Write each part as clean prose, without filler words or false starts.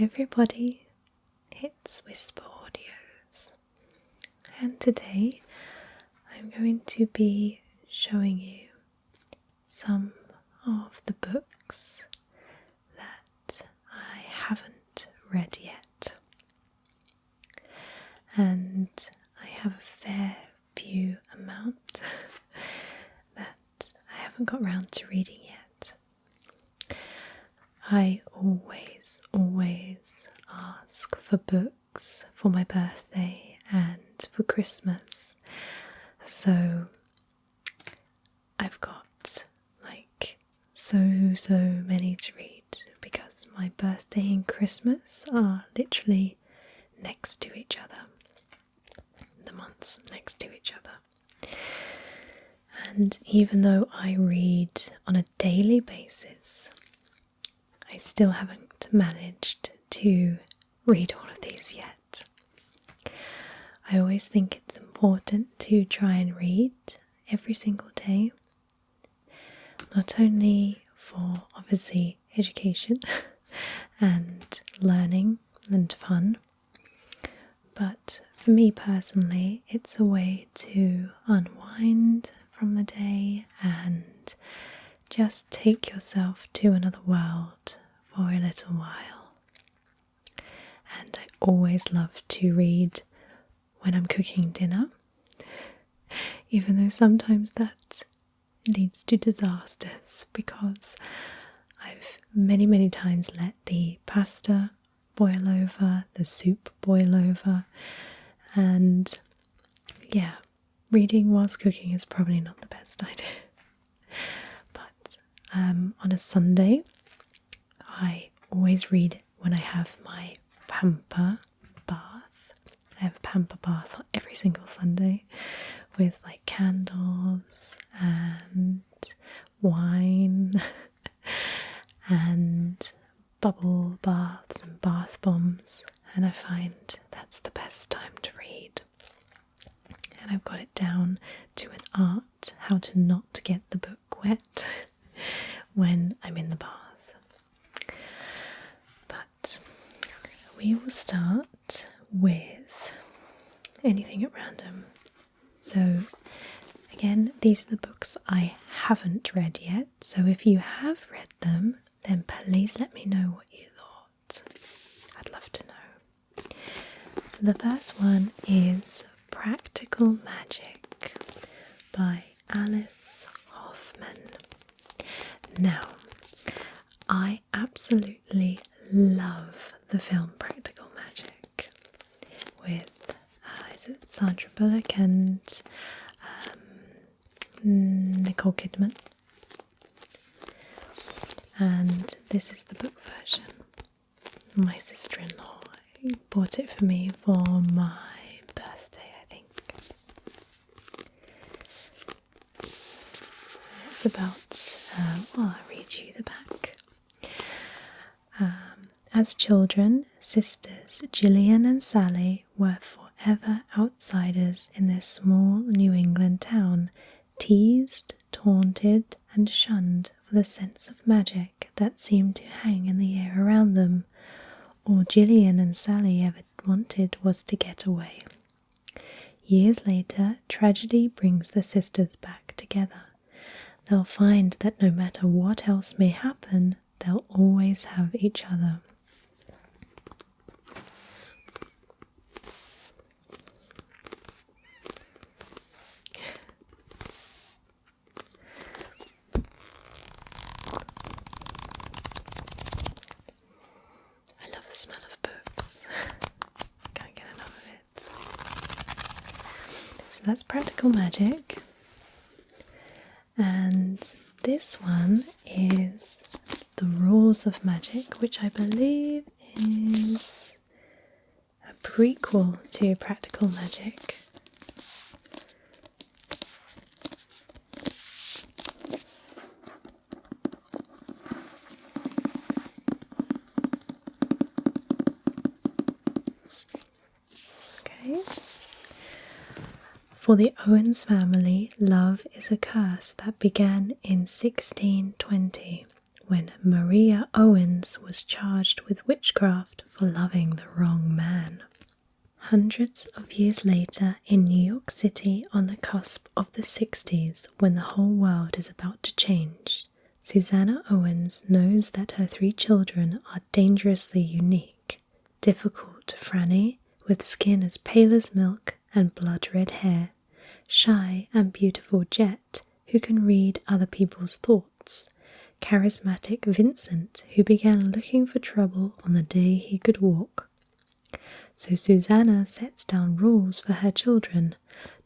everybody, it's WhisperAudios, and today I'm going to be showing you some of the books that I haven't read yet, and I have a fair few amount that I haven't got round to reading yet. I always ask for books for my birthday and for Christmas, so I've got like so many to read because my birthday and Christmas are literally next to each other, the months next to each other. And even though I read on a daily basis, I still haven't managed to read all of these yet. I always think it's important to try and read every single day, not only for obviously education and learning and fun, but for me personally it's a way to unwind from the day and just take yourself to another world for a little while. And I always love to read when I'm cooking dinner, even though sometimes that leads to disasters because I've many times let the pasta boil over, the soup boil over, and yeah, reading whilst cooking is probably not the best idea. But on a Sunday I always read when I have my pamper bath. I have a pamper bath every single Sunday with like candles and wine and bubble baths and bath bombs, and I find that's the best time to read. And I've got it down to an art how to not get the book wet when I'm in the bath. But we will start with anything at random. So again, these are the books I haven't read yet, so if you have read them, then please let me know what you thought. I'd love to know. So the first one is Practical Magic by Alice Hoffman. Now, I absolutely love the film Practical Magic with is it Sandra Bullock and Nicole Kidman, and this is the book version. My sister-in-law bought it for me for my birthday, I think. It's about, well, I'll read you the back. As children, sisters Gillian and Sally were forever outsiders in their small New England town, teased, taunted, and shunned for the sense of magic that seemed to hang in the air around them. All Gillian and Sally ever wanted was to get away. Years later, tragedy brings the sisters back together. They'll find that no matter what else may happen, they'll always have each other. I love the smell of books. Can't get enough of it. So that's Practical Magic. And this one is The Rules of Magic, which I believe is a prequel to Practical Magic. Okay. For the Owens family, love is a curse that began in 1620, when Maria Owens was charged with witchcraft for loving the wrong man. Hundreds of years later, in New York City, on the cusp of the 60s, when the whole world is about to change, Susanna Owens knows that her 3 children are dangerously unique. Difficult Franny, with skin as pale as milk and blood-red hair. Shy and beautiful Jet, who can read other people's thoughts. Charismatic Vincent, who began looking for trouble on the day he could walk. So Susanna sets down rules for her children.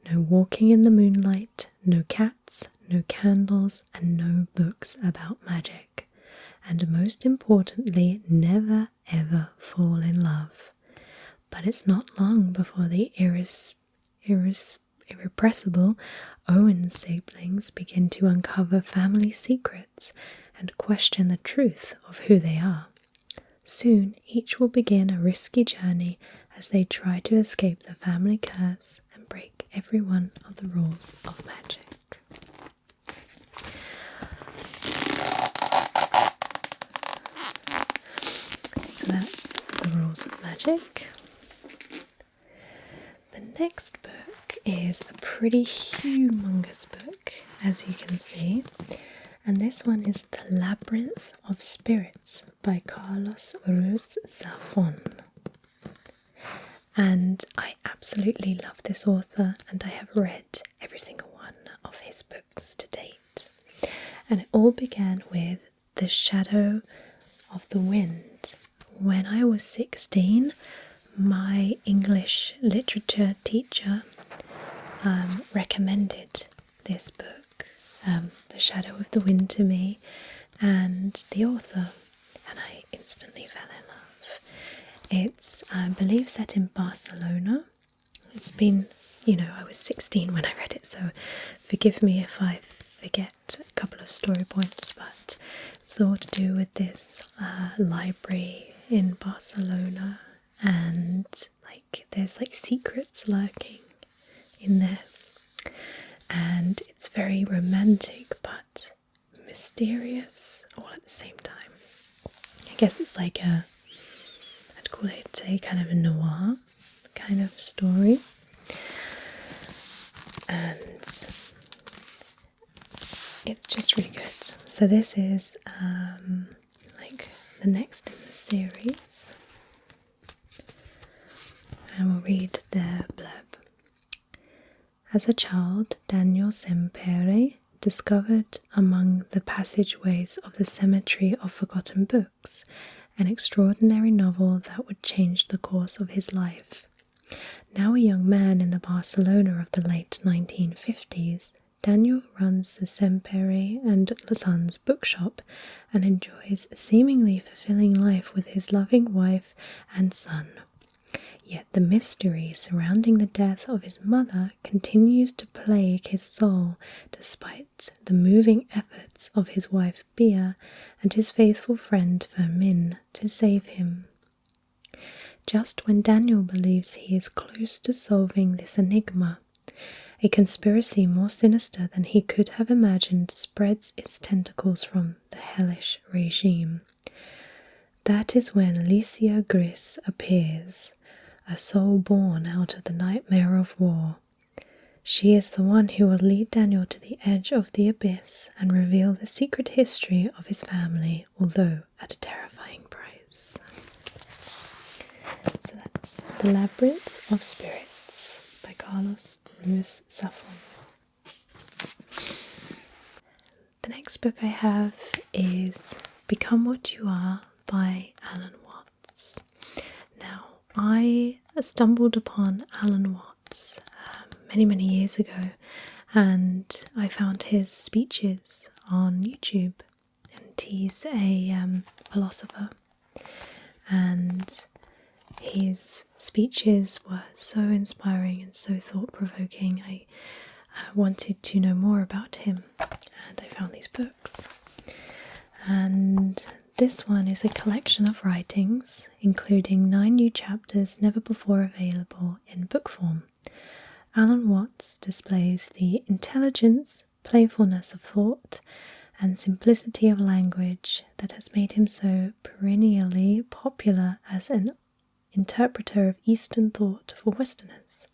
No walking in the moonlight, no cats, no candles, and no books about magic. And most importantly, never ever fall in love. But it's not long before the irrepressible Owen siblings begin to uncover family secrets and question the truth of who they are. Soon, each will begin a risky journey as they try to escape the family curse and break every one of the rules of magic. So that's the rules of magic. The next book is a pretty humongous book, as you can see, and this one is The Labyrinth of Spirits by Carlos Ruiz Zafón. And I absolutely love this author, and I have read every single one of his books to date. And it all began with The Shadow of the Wind. When I was 16, my English literature teacher recommended this book, The Shadow of the Wind, to me and the author, and I instantly fell in love. It's, I believe, set in Barcelona. It's been, I was 16 when I read it, so forgive me if I forget a couple of story points, but it's all to do with this library in Barcelona, and there's secrets lurking in there, and it's very romantic but mysterious all at the same time. I guess it's I'd call it a kind of a noir kind of story, and it's just really good. So this is the next in the series, and we'll read the blurb. As a child, Daniel Sempere discovered among the passageways of the Cemetery of Forgotten Books an extraordinary novel that would change the course of his life. Now a young man in the Barcelona of the late 1950s, Daniel runs the Sempere and Sons bookshop and enjoys a seemingly fulfilling life with his loving wife and son. Yet the mystery surrounding the death of his mother continues to plague his soul despite the moving efforts of his wife Bia and his faithful friend Fermin to save him. Just when Daniel believes he is close to solving this enigma, a conspiracy more sinister than he could have imagined spreads its tentacles from the hellish regime. That is when Alicia Gris appears, a soul born out of the nightmare of war. She is the one who will lead Daniel to the edge of the abyss and reveal the secret history of his family, although at a terrifying price. So that's The Labyrinth of Spirits by Carlos Ruiz Zafón. The next book I have is Become What You Are by Alan Watts. Now, I stumbled upon Alan Watts many years ago, and I found his speeches on YouTube, and he's a philosopher, and his speeches were so inspiring and so thought-provoking. I wanted to know more about him, and I found these books. And this one is a collection of writings, including 9 new chapters never before available in book form. Alan Watts displays the intelligence, playfulness of thought, and simplicity of language that has made him so perennially popular as an interpreter of Eastern thought for Westerners.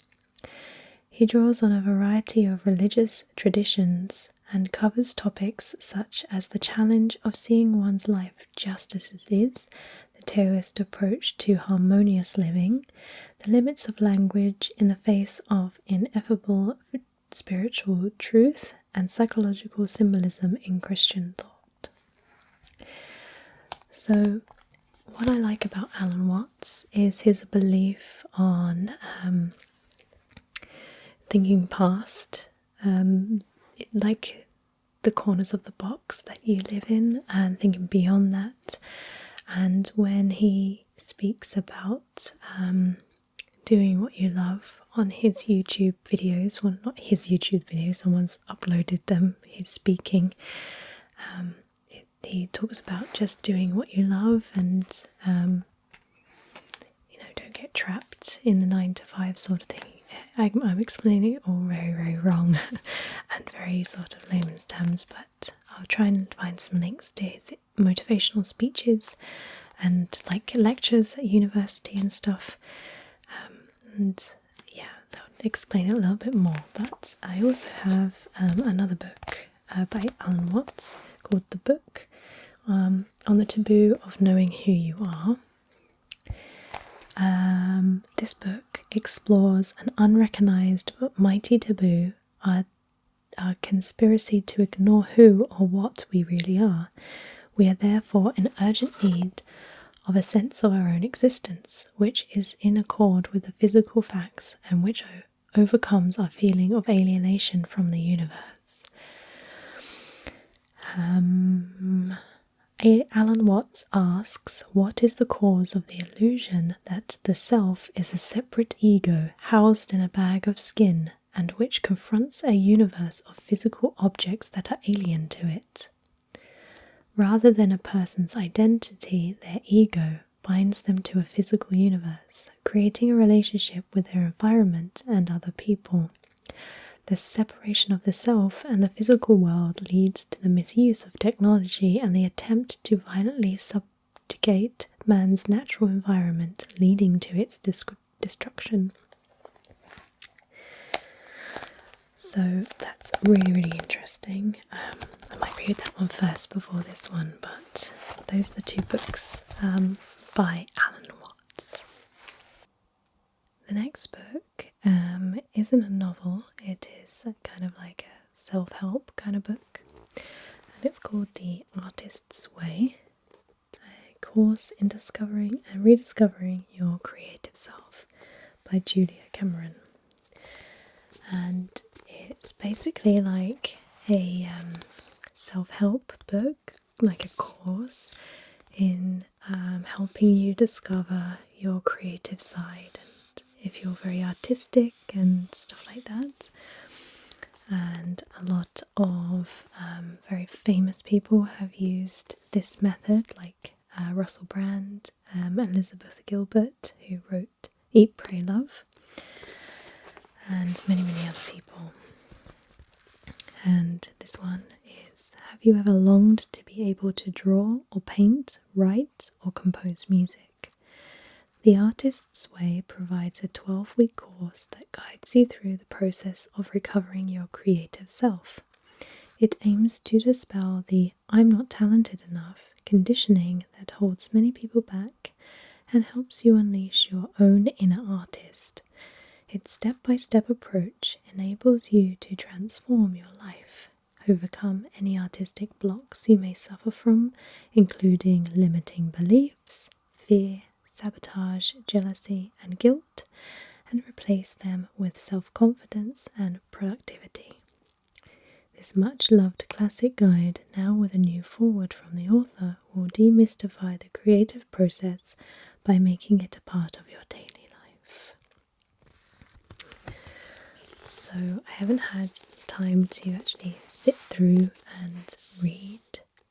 He draws on a variety of religious traditions and covers topics such as the challenge of seeing one's life just as it is, the Taoist approach to harmonious living, the limits of language in the face of ineffable spiritual truth, and psychological symbolism in Christian thought. So, what I like about Alan Watts is his belief on thinking past, like the corners of the box that you live in, and thinking beyond that. And when he speaks about doing what you love on his YouTube videos, well, not his YouTube videos, someone's uploaded them, he's speaking. He talks about just doing what you love and, don't get trapped in the 9 to 5 sort of thing. I'm explaining it all very, very wrong and very sort of layman's terms, but I'll try and find some links to his motivational speeches and like lectures at university and stuff. And yeah, that would explain it a little bit more. But I also have another book by Alan Watts called The Book on the Taboo of Knowing Who You Are. This book explores an unrecognized but mighty taboo, our conspiracy to ignore who or what we really are. We are therefore in urgent need of a sense of our own existence, which is in accord with the physical facts and which overcomes our feeling of alienation from the universe. Alan Watts asks, what is the cause of the illusion that the self is a separate ego housed in a bag of skin, and which confronts a universe of physical objects that are alien to it? Rather than a person's identity, their ego binds them to a physical universe, creating a relationship with their environment and other people. The separation of the self and the physical world leads to the misuse of technology and the attempt to violently subjugate man's natural environment, leading to its destruction. So that's really, really interesting. I might read that one first before this one, but those are the 2 books by Alan Watts. The next book isn't a novel, it is kind of like a self-help kind of book, and it's called The Artist's Way, a course in discovering and rediscovering your creative self by Julia Cameron. And it's basically like a self-help book, like a course in helping you discover your creative side, and if you're very artistic and stuff like that. And a lot of very famous people have used this method, like Russell Brand, Elizabeth Gilbert, who wrote Eat, Pray, Love, and many, many other people. And this one is, have you ever longed to be able to draw or paint, write or compose music? The Artist's Way provides a 12-week course that guides you through the process of recovering your creative self. It aims to dispel the "I'm not talented enough" conditioning that holds many people back and helps you unleash your own inner artist. Its step-by-step approach enables you to transform your life, overcome any artistic blocks you may suffer from, including limiting beliefs, fear, sabotage, jealousy, and guilt, and replace them with self-confidence and productivity. This much-loved classic guide, now with a new foreword from the author, will demystify the creative process by making it a part of your daily life. So I haven't had time to actually sit through and read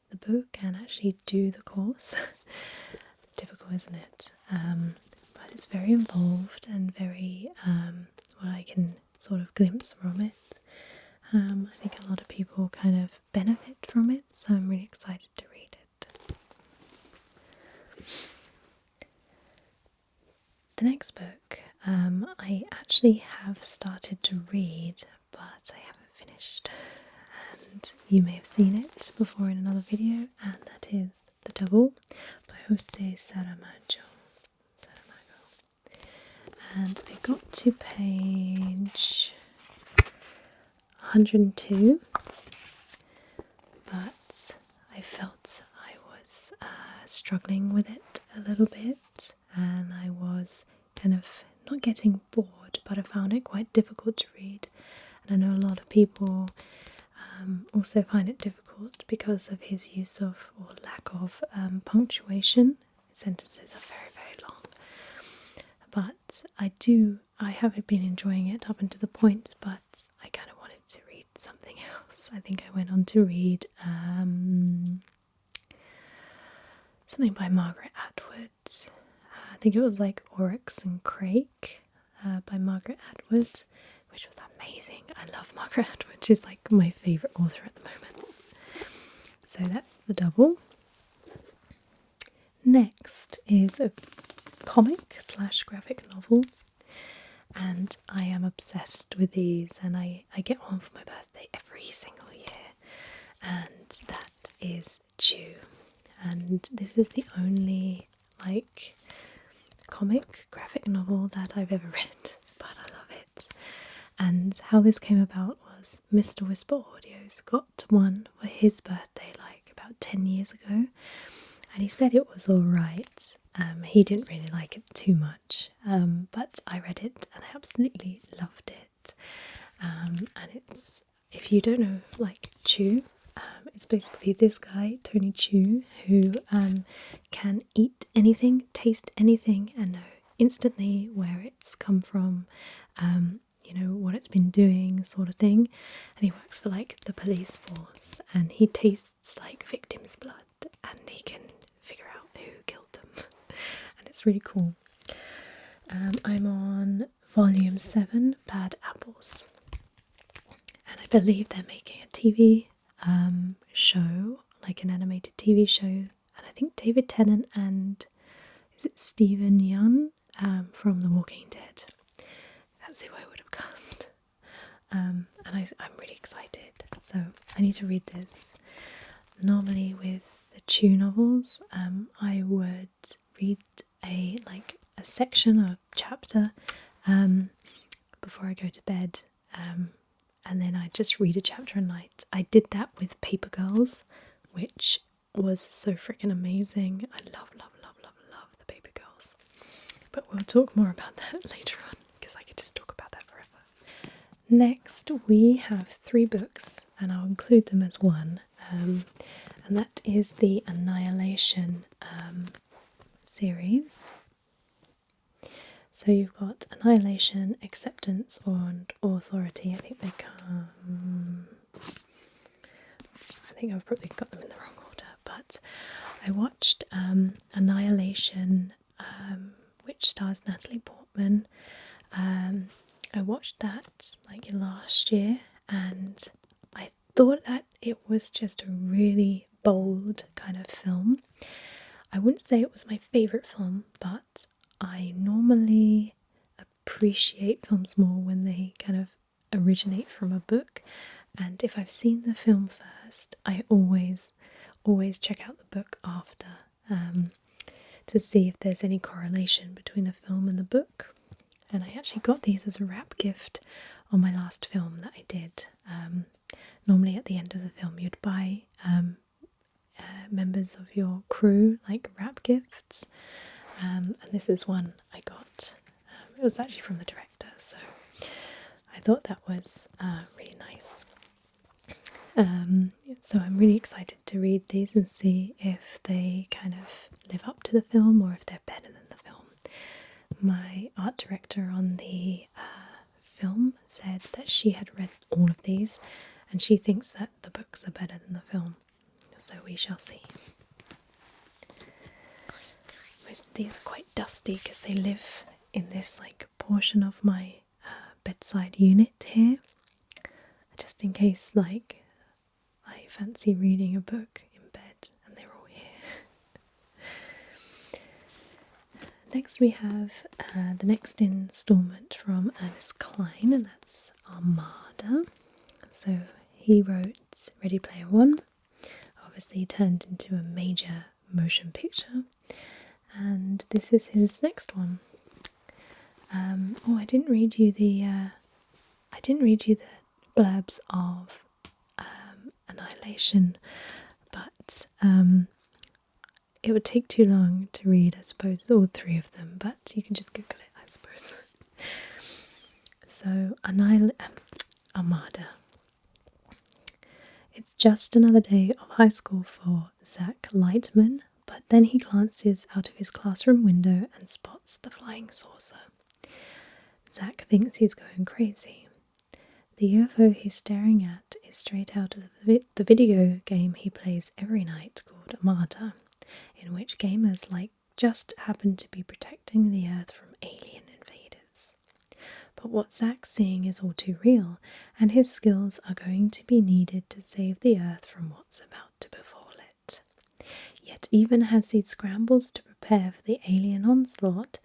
the book and actually do the course. Difficult, isn't it? But it's very involved and very what I can sort of glimpse from it. I think a lot of people kind of benefit from it, so I'm really excited to read it. The next book I actually have started to read, but I haven't finished. And you may have seen it before in another video, and that is The Double by Jose Saramago. And I got to page 102, but I felt I was struggling with it a little bit, and I was kind of not getting bored, but I found it quite difficult to read. And I know a lot of people also find it difficult because of his use of, or lack of, punctuation. Sentences are very, very long. But I have been enjoying it up until the point, but I kind of wanted to read something else. I think I went on to read something by Margaret Atwood. I think it was like Oryx and Crake by Margaret Atwood, which was amazing. I love Margaret Atwood. She's like my favourite author at the moment. So that's The Double. Next is a comic / graphic novel, and I am obsessed with these, and I get one for my birthday every single year, and that is Chew. And this is the only like comic graphic novel that I've ever read, but I love it. And how this came about was Mr. WhisperAudios got one for his birthday like about 10 years ago, and he said it was alright. He didn't really like it too much, but I read it and I absolutely loved it. And it's, if you don't know, like Chew, it's basically this guy, Tony Chew, who can eat anything, taste anything, and know instantly where it's come from, you know, what it's been doing, sort of thing. And he works for like the police force, and he tastes like victims' blood, and he can figure out who killed them. And it's really cool. I'm on volume 7, Bad Apples, and I believe they're making a TV show, like an animated TV show, and I think David Tennant and is it Stephen Yeun from The Walking Dead. That's who I would have cast. And I'm really excited, so I need to read this. Normally with the Chew novels, I would read a section or chapter before I go to bed, and then I just read a chapter a night. I did that with Paper Girls, which was so freaking amazing. I love the Paper Girls. But we'll talk more about that later on, because I could just talk about that forever. Next, we have 3 books, and I'll include them as one, and that is the Annihilation series. So you've got Annihilation, Acceptance, and Authority. I think I've probably got them in the wrong order, but I watched Annihilation, which stars Natalie Portman. I watched that like last year, and I thought that it was just a really bold kind of film. I wouldn't say it was my favourite film, but I normally appreciate films more when they kind of originate from a book, and if I've seen the film first, I always check out the book after, to see if there's any correlation between the film and the book. And I actually got these as a wrap gift on my last film that I did. Normally at the end of the film you'd buy members of your crew like wrap gifts, and this is one I got. It was actually from the director, so I thought that was really nice. So I'm really excited to read these and see if they kind of live up to the film or if they're better than the film. My art director on the film said that she had read all of these and she thinks that the books are better than the film, so we shall see. These are quite dusty because they live in this like portion of my bedside unit here. I just in case, like, I fancy reading a book in bed and they're all here. Next we have the next instalment from Ernest Cline, and that's Armada. So he wrote Ready Player One, obviously turned into a major motion picture, and this is his next one. Oh, I didn't read you the blurbs of Annihilation, but it would take too long to read, I suppose, all three of them, but you can just Google it, I suppose. So, Armada. It's just another day of high school for Zach Lightman, but then he glances out of his classroom window and spots the flying saucer. Zach thinks he's going crazy. The UFO he's staring at is straight out of the video game he plays every night called Armada, in which gamers like just happen to be protecting the Earth from alien invaders. But what Zach's seeing is all too real, and his skills are going to be needed to save the Earth from what's about to befall it. Yet even as he scrambles to prepare for the alien onslaught,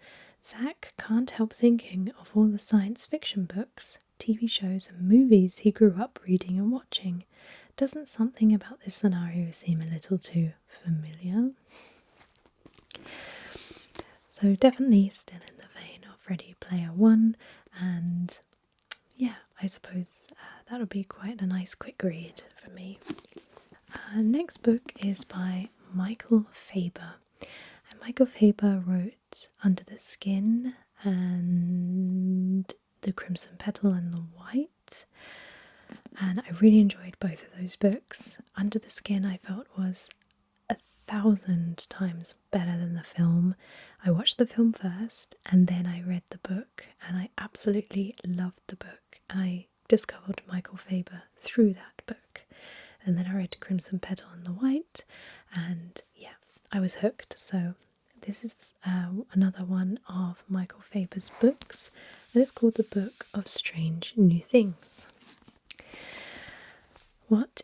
Zach can't help thinking of all the science fiction books, TV shows and movies he grew up reading and watching. Doesn't something about this scenario seem a little too familiar? So definitely still in the vein of Ready Player One, and yeah, I suppose that'll be quite a nice quick read for me. Next book is by Michael Faber, and Michael Faber wrote Under the Skin and The Crimson Petal and the White, and I really enjoyed both of those books. Under the Skin I felt was 1,000 times better than the film. I watched the film first and then I read the book, and I absolutely loved the book, and I discovered Michael Faber through that book. And then I read Crimson Petal and the White, and yeah, I was hooked. So this is another one of Michael Faber's books, and it's called The Book of Strange New Things. What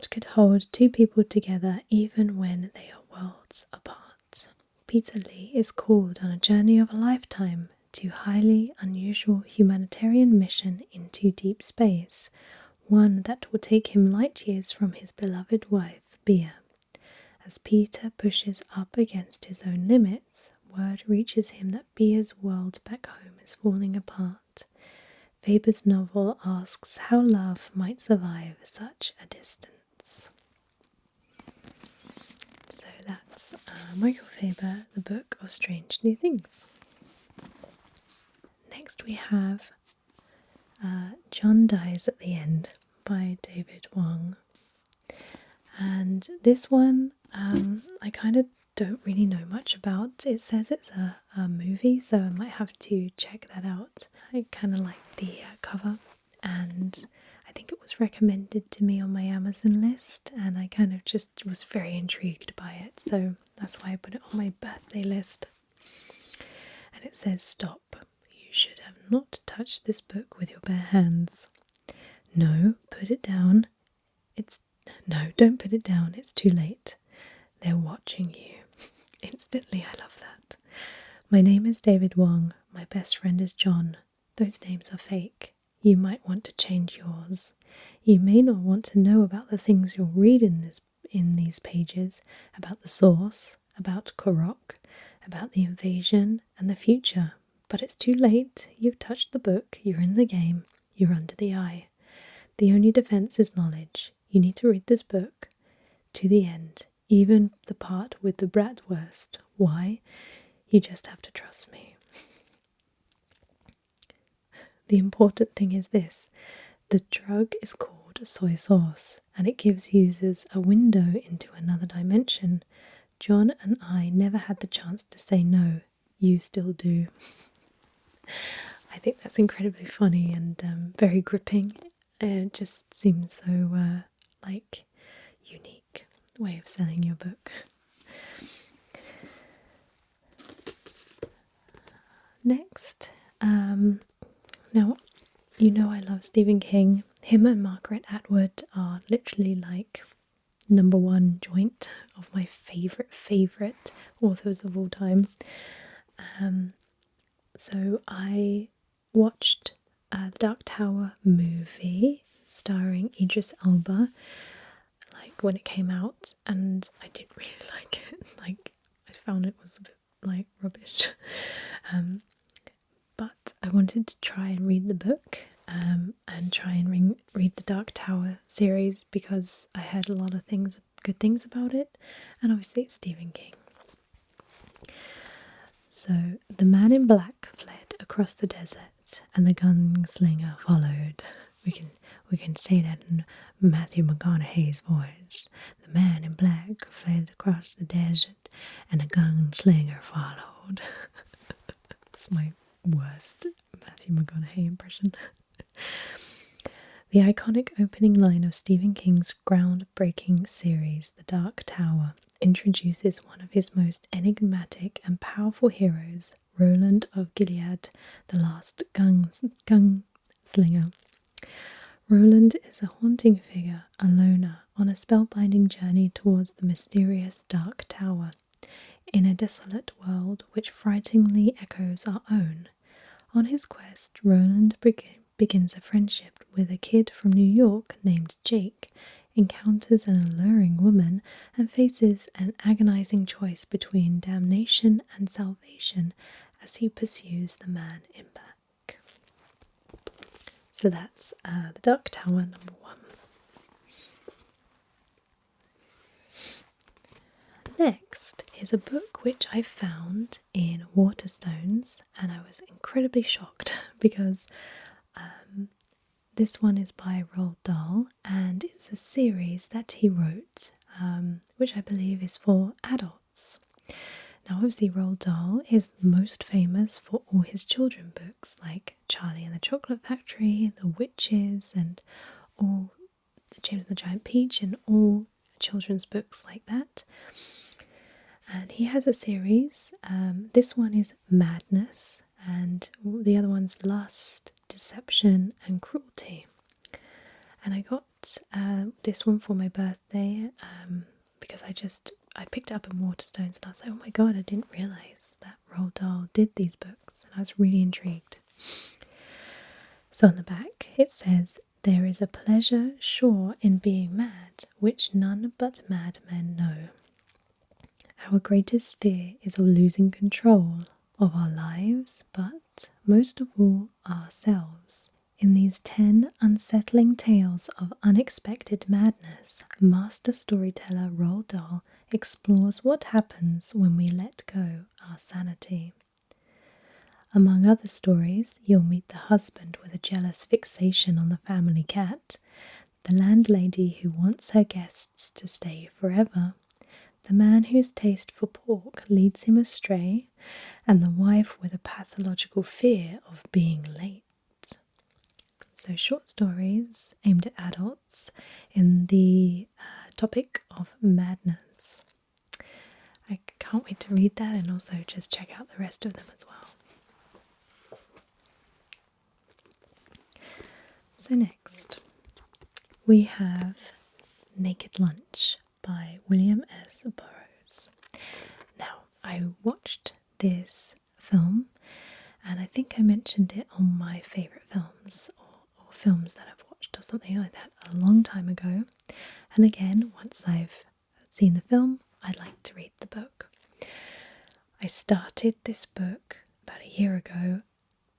could hold two people together even when they are worlds apart? Peter Lee is called on a journey of a lifetime to highly unusual humanitarian mission into deep space, one that will take him light years from his beloved wife, Bea. As Peter pushes up against his own limits, word reaches him that Bea's world back home is falling apart. Faber's novel asks how love might survive such a distance. So that's Michael Faber, The Book of Strange New Things. Next we have John Dies at the End by David Wong. And this one I kind of don't really know much about. It says it's a movie, so I might have to check that out. I kind of like the cover, and I think it was recommended to me on my Amazon list, and I kind of just was very intrigued by it, so that's why I put it on my birthday list. And it says, "Stop. You should have not touched this book with your bare hands. No, put it down. No, don't put it down. It's too late. They're watching you." Instantly, I love that. "My name is David Wong. My best friend is John. Those names are fake. You might want to change yours. You may not want to know about the things you'll read in these pages, about the source, about Korok, about the invasion and the future. But it's too late. You've touched the book. You're in the game. You're under the eye. The only defense is knowledge. You need to read this book to the end, even the part with the bratwurst. Why? You just have to trust me. The important thing is this. The drug is called soy sauce, and it gives users a window into another dimension. John and I never had the chance to say no. You still do." I think that's incredibly funny and very gripping. It just seems so unique way of selling your book. Next, now you know I love Stephen King. him and Margaret Atwood are literally like number one joint of my favourite authors of all time. So I watched the Dark Tower movie starring Idris Elba, like when it came out, and I didn't really like it. Like I found it was a bit like rubbish. But I wanted to try and read the book and try and read the Dark Tower series because I heard a lot of good things about it, and obviously it's Stephen King. So the man in black fled across the desert, and the gunslinger followed. We can say that in Matthew McConaughey's voice. The man in black fled across the desert, and the gunslinger followed. That's my worst Matthew McConaughey impression. The iconic opening line of Stephen King's groundbreaking series, The Dark Tower, introduces one of his most enigmatic and powerful heroes, Roland of Gilead, the last gunslinger. Roland is a haunting figure, a loner, on a spellbinding journey towards the mysterious Dark Tower, in a desolate world which frighteningly echoes our own. On his quest, Roland begins a friendship with a kid from New York named Jake, encounters an alluring woman, and faces an agonizing choice between damnation and salvation as he pursues the man in black. So that's The Dark Tower, number 1. Next is a book which I found in Waterstones, and I was incredibly shocked because this one is by Roald Dahl, and it's a series that he wrote, which I believe is for adults. Now, obviously, Roald Dahl is most famous for all his children books, like Charlie and the Chocolate Factory, The Witches, and all James and the Giant Peach, and all children's books like that. And he has a series. This one is Madness, and the other one's Lust, Deception, and Cruelty. And I got this one for my birthday because I picked it up in Waterstones, and I was like, oh my god, I didn't realise that Roald Dahl did these books, and I was really intrigued. So on the back it says, there is a pleasure sure in being mad, which none but madmen know. Our greatest fear is of losing control of our lives, but most of all ourselves. In these 10 unsettling tales of unexpected madness, master storyteller Roald Dahl explores what happens when we let go our sanity. Among other stories, you'll meet the husband with a jealous fixation on the family cat, the landlady who wants her guests to stay forever, the man whose taste for pork leads him astray, and the wife with a pathological fear of being late. So short stories aimed at adults in the topic of madness. I can't wait to read that and also just check out the rest of them as well. So next we have Naked Lunch by William S. Burroughs. Now, I watched this film, and I think I mentioned it on my favourite films or films that I've watched or something like that a long time ago. And again, once I've seen the film, I'd like to read the book. I started this book about a year ago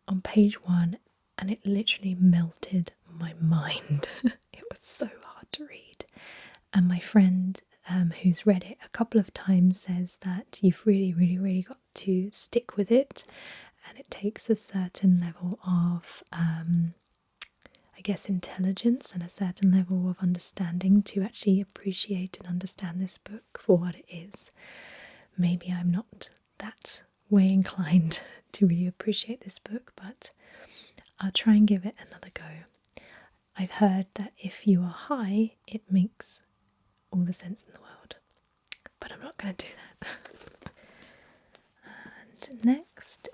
on page 1, and it literally melted my mind. It was so hard to read. And my friend who's read it a couple of times says that you've really got to stick with it, and it takes a certain level of I guess intelligence and a certain level of understanding to actually appreciate and understand this book for what it is. Maybe I'm not that way inclined to really appreciate this book, but I'll try and give it another go. I've heard that if you are high, it makes all the sense in the world, but I'm not going to do that. And next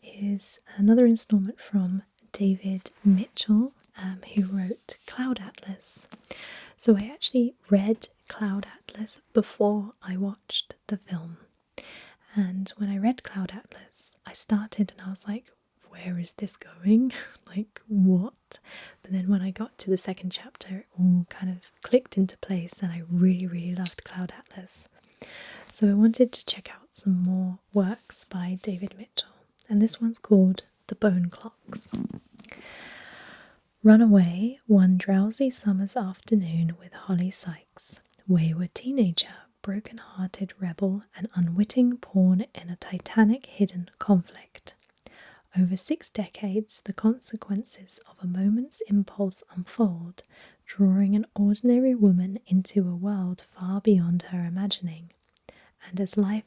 is another instalment from David Mitchell, who wrote Cloud Atlas. So I actually read Cloud Atlas before I watched the film. And when I read Cloud Atlas, I started and I was like, where is this going? Like, what? But then when I got to the second chapter, it all kind of clicked into place and I really, really loved Cloud Atlas. So I wanted to check out some more works by David Mitchell. And this one's called The Bone Clocks. Run away one drowsy summer's afternoon with Holly Sykes, wayward teenager, broken-hearted rebel, and unwitting pawn in a titanic hidden conflict. Over 6 decades, the consequences of a moment's impulse unfold, drawing an ordinary woman into a world far beyond her imagining. And as life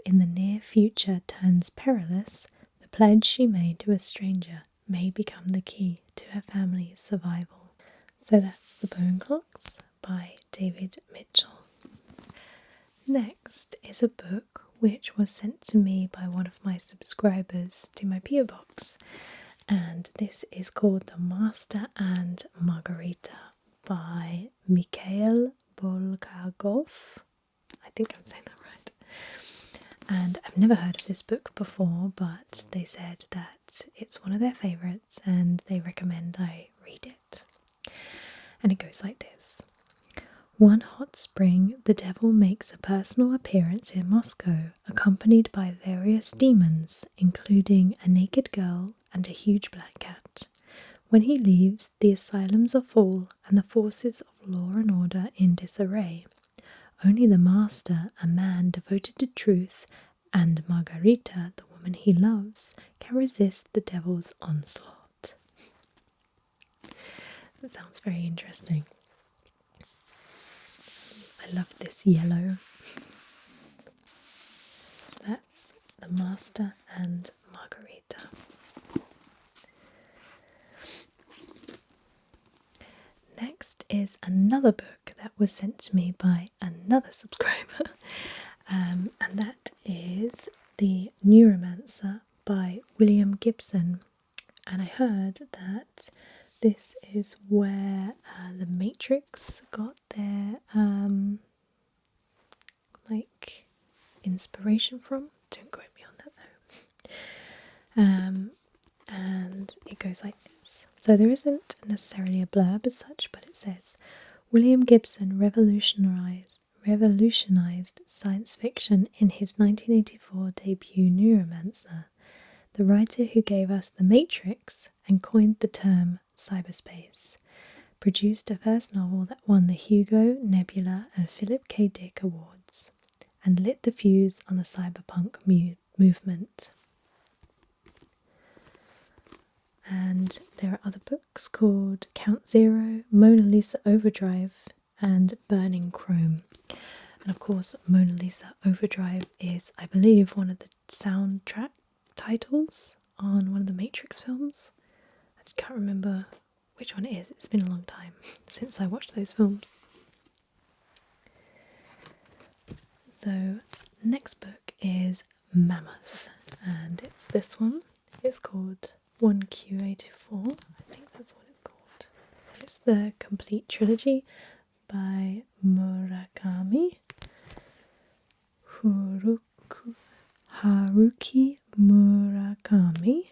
in the near future turns perilous, the pledge she made to a stranger may become the key to her family's survival. So that's The Bone Clocks by David Mitchell. Next is a book which was sent to me by one of my subscribers to my PO box, and this is called The Master and Margarita by Mikhail Bulgakov. I think I'm saying that right. And I've never heard of this book before, but they said that it's one of their favourites and they recommend I read it. And it goes like this. One hot spring, the devil makes a personal appearance in Moscow, accompanied by various demons, including a naked girl and a huge black cat. When he leaves, the asylums are full and the forces of law and order in disarray. Only the master, a man devoted to truth, and Margarita, the woman he loves, can resist the devil's onslaught. That sounds very interesting. I love this yellow. So that's The Master and Margarita. Next is another book that was sent to me by another subscriber, and that is The Neuromancer by William Gibson. And I heard that this is where the Matrix got their inspiration from. Don't quote me on that though. And it goes like this. So there isn't necessarily a blurb as such, but it says, William Gibson revolutionized science fiction in his 1984 debut Neuromancer, the writer who gave us The Matrix and coined the term cyberspace, produced a first novel that won the Hugo, Nebula and Philip K. Dick Awards, and lit the fuse on the cyberpunk movement. And there are other books called Count Zero, Mona Lisa Overdrive, and Burning Chrome. And of course, Mona Lisa Overdrive is, I believe, one of the soundtrack titles on one of the Matrix films. I can't remember which one it is. It's been a long time since I watched those films. So, next book is Mammoth, and it's this one. It's called 1Q84, I think that's what it's called. It's the complete trilogy by Haruki Murakami.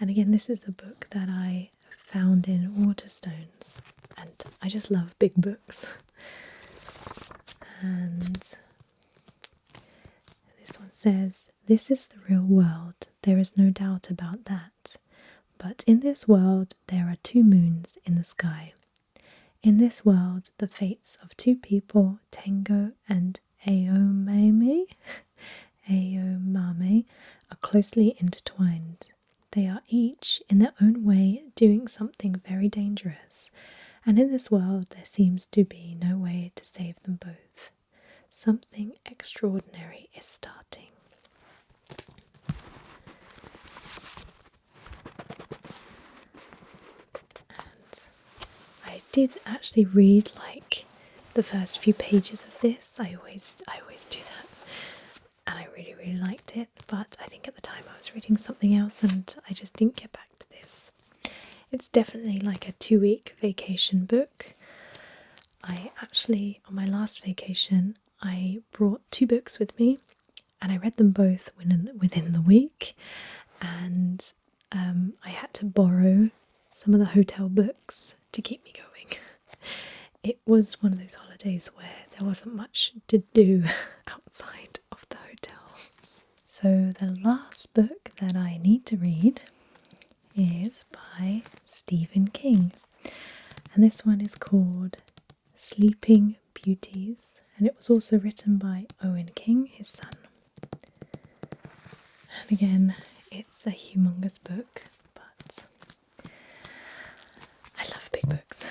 And again, this is a book that I found in Waterstones, and I just love big books. And this one says, this is the real world, there is no doubt about that. But in this world there are 2 moons in the sky. In this world the fates of 2 people, Tengo and Aomame, are closely intertwined. They are each, in their own way, doing something very dangerous, and in this world there seems to be no way to save them both. Something extraordinary is starting. And I did actually read the first few pages of this. I always do that. And I really liked it, but I think at the time I was reading something else and I just didn't get back this. It's definitely like a 2-week vacation book. I actually, on my last vacation, I brought 2 books with me and I read them both within the week, and I had to borrow some of the hotel books to keep me going. It was one of those holidays where there wasn't much to do outside of the hotel. So the last book that I need to read is by Stephen King, and this one is called Sleeping Beauties, and it was also written by Owen King, his son. And again, it's a humongous book, but I love big books.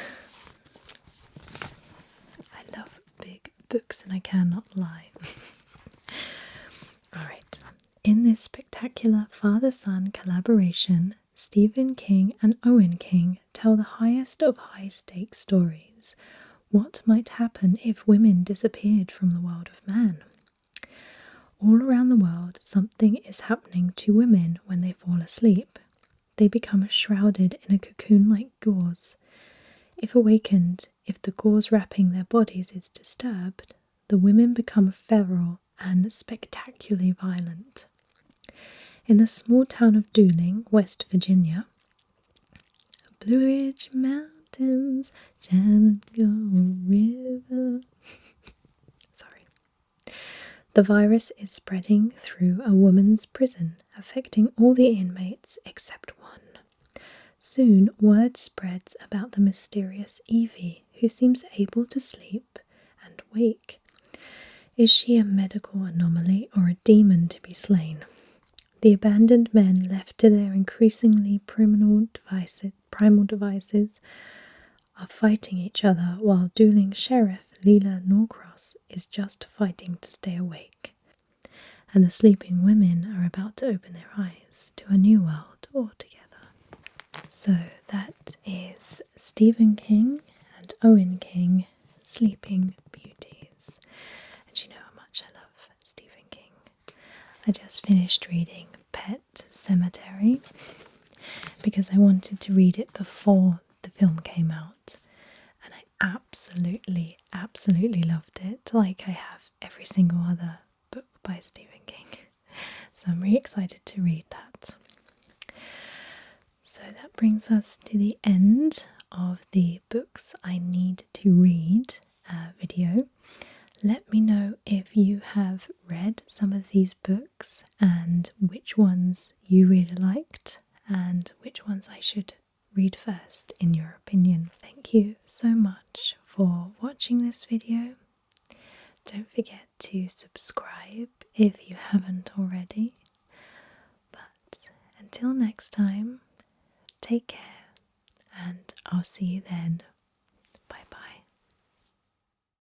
I love big books and I cannot lie. Alright, in this spectacular father-son collaboration, Stephen King and Owen King tell the highest of high-stakes stories. What might happen if women disappeared from the world of man? All around the world, something is happening to women when they fall asleep. They become shrouded in a cocoon-like gauze. If awakened, if the gauze wrapping their bodies is disturbed, the women become feral and spectacularly violent. In the small town of Dooling, West Virginia, Blue Ridge Mountains, Shenandoah River. Sorry. The virus is spreading through a woman's prison, affecting all the inmates except one. Soon, word spreads about the mysterious Evie, who seems able to sleep and wake. Is she a medical anomaly or a demon to be slain? The abandoned men, left to their increasingly primal devices, are fighting each other, while Dooling Sheriff Leela Norcross is just fighting to stay awake. And the sleeping women are about to open their eyes to a new world altogether. So that is Stephen King and Owen King, Sleeping Beauties. And you know how much I love Stephen King. I just finished reading Pet Cemetery because I wanted to read it before the film came out, and I absolutely loved it, like I have every single other book by Stephen King. So I'm really excited to read that. So that brings us to the end of the books I need to read video. Let me know if you have read some of these books and which ones you really liked and which ones I should read first in your opinion. Thank you so much for watching this video. Don't forget to subscribe if you haven't already. But until next time, take care and I'll see you then